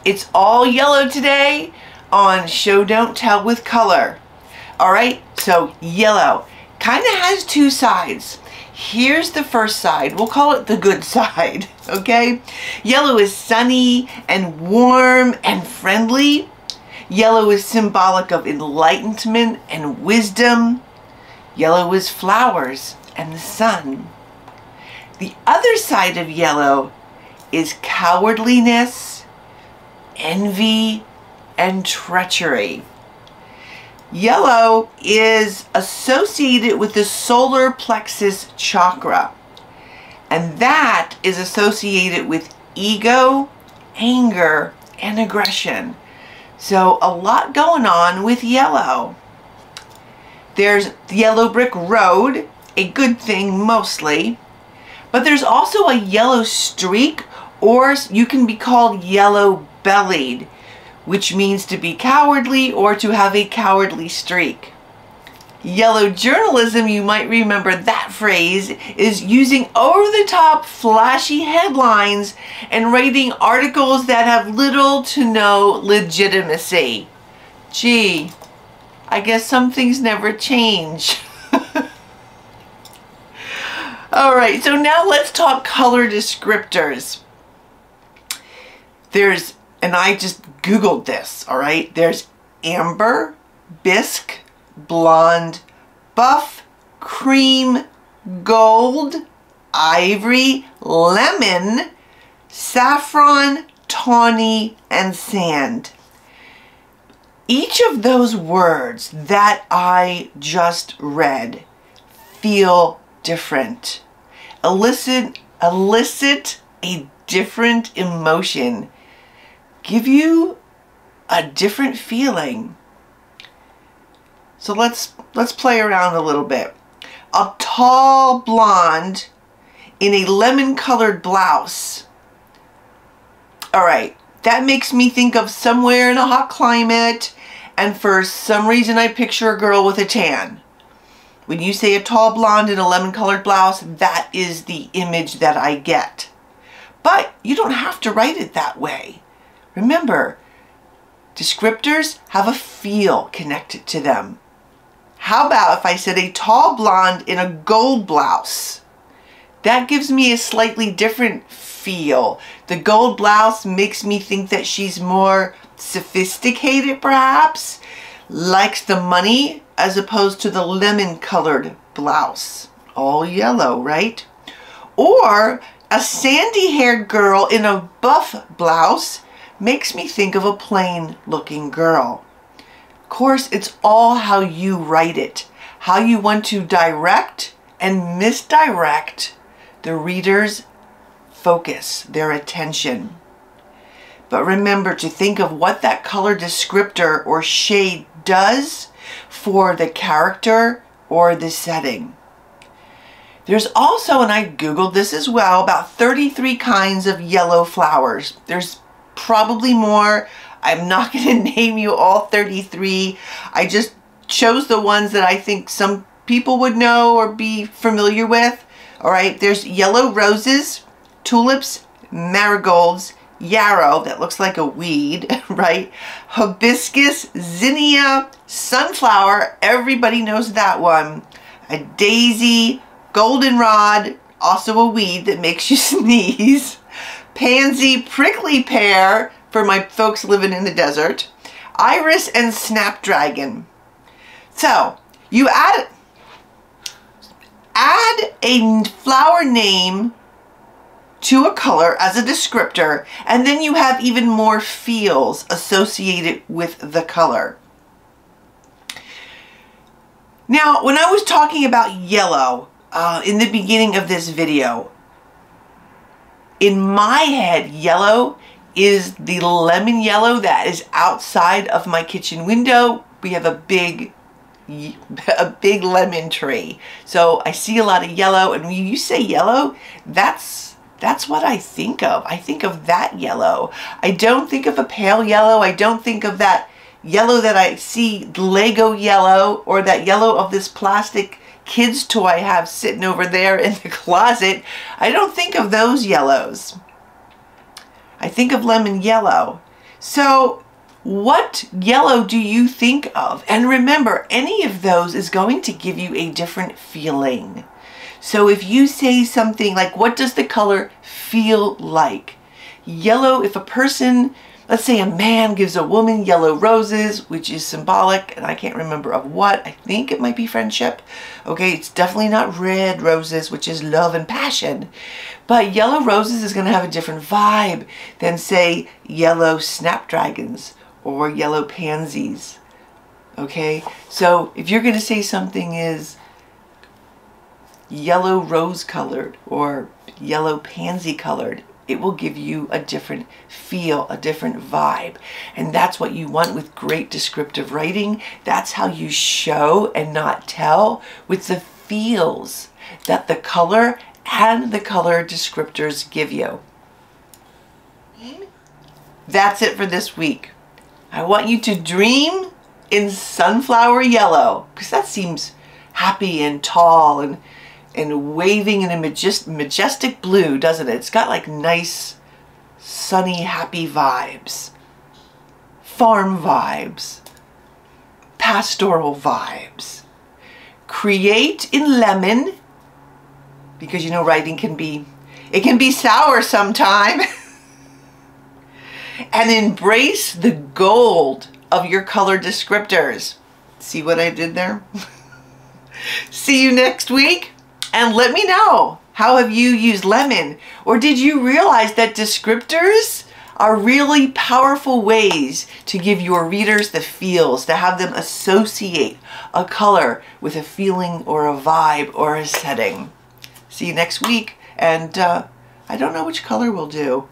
It's all yellow today on Show Don't Tell with color. All right, so yellow kind of has two sides. Here's the first side. We'll call it the good side, okay? Yellow is sunny and warm and friendly. Yellow is symbolic of enlightenment and wisdom. Yellow is flowers and the sun. The other side of yellow is cowardliness, envy, and treachery. Yellow is associated with the solar plexus chakra, and that is associated with ego, anger, and aggression. So a lot going on with yellow. There's the yellow brick road, a good thing mostly, but there's also a yellow streak, or you can be called yellow-bellied, which means to be cowardly or to have a cowardly streak. Yellow journalism, you might remember that phrase, is using over-the-top flashy headlines and writing articles that have little to no legitimacy. Gee, I guess some things never change. All right, so now let's talk color descriptors. And I just Googled this, all right? There's amber, bisque, blonde, buff, cream, gold, ivory, lemon, saffron, tawny, and sand. Each of those words that I just read feel different, elicit a different emotion, give you a different feeling. So let's play around a little bit. A tall blonde in a lemon-colored blouse. All right, that makes me think of somewhere in a hot climate, and for some reason I picture a girl with a tan. When you say a tall blonde in a lemon-colored blouse, that is the image that I get. But you don't have to write it that way. Remember, descriptors have a feel connected to them. How about if I said a tall blonde in a gold blouse? That gives me a slightly different feel. The gold blouse makes me think that she's more sophisticated, perhaps, likes the money, as opposed to the lemon-colored blouse. All yellow, right? Or a sandy-haired girl in a buff blouse makes me think of a plain-looking girl. Of course, it's all how you write it, how you want to direct and misdirect the reader's focus, their attention. But remember to think of what that color descriptor or shade does for the character or the setting. There's also, and I Googled this as well, about 33 kinds of yellow flowers. There's probably more. I'm not going to name you all 33. I just chose the ones that I think some people would know or be familiar with. All right, there's yellow roses, tulips, marigolds, yarrow, that looks like a weed, right? Hibiscus, zinnia, sunflower, everybody knows that one. A daisy, goldenrod, also a weed that makes you sneeze. Pansy, prickly pear, for my folks living in the desert. Iris and snapdragon. So, you add a flower name to a color as a descriptor, and then you have even more feels associated with the color. Now, when I was talking about yellow in the beginning of this video, in my head, yellow is the lemon yellow that is outside of my kitchen window. We have a big lemon tree. So I see a lot of yellow, and when you say yellow, that's what I think of. I think of that yellow. I don't think of a pale yellow. I don't think of that yellow that I see, Lego yellow, or that yellow of this plastic kids toy I have sitting over there in the closet. I don't think of those yellows. I think of lemon yellow. So what yellow do you think of? And remember, any of those is going to give you a different feeling. So if you say something like, what does the color feel like? Yellow, if a person, let's say a man gives a woman yellow roses, which is symbolic, and I can't remember of what, I think it might be friendship. Okay, it's definitely not red roses, which is love and passion. But yellow roses is going to have a different vibe than, say, yellow snapdragons or yellow pansies. Okay, so if you're going to say something is yellow rose colored or yellow pansy colored, it will give you a different feel, a different vibe. And that's what you want with great descriptive writing. That's how you show and not tell, with the feels that the color and the color descriptors give you. That's it for this week. I want you to dream in sunflower yellow, because that seems happy and tall and waving in a majestic blue, doesn't it? It's got like nice, sunny, happy vibes. Farm vibes. Pastoral vibes. Create in lemon, because you know writing can be sour sometime. And embrace the gold of your color descriptors. See what I did there? See you next week. And let me know, how have you used lemon? Or did you realize that descriptors are really powerful ways to give your readers the feels, to have them associate a color with a feeling or a vibe or a setting. See you next week. And I don't know which color we'll do.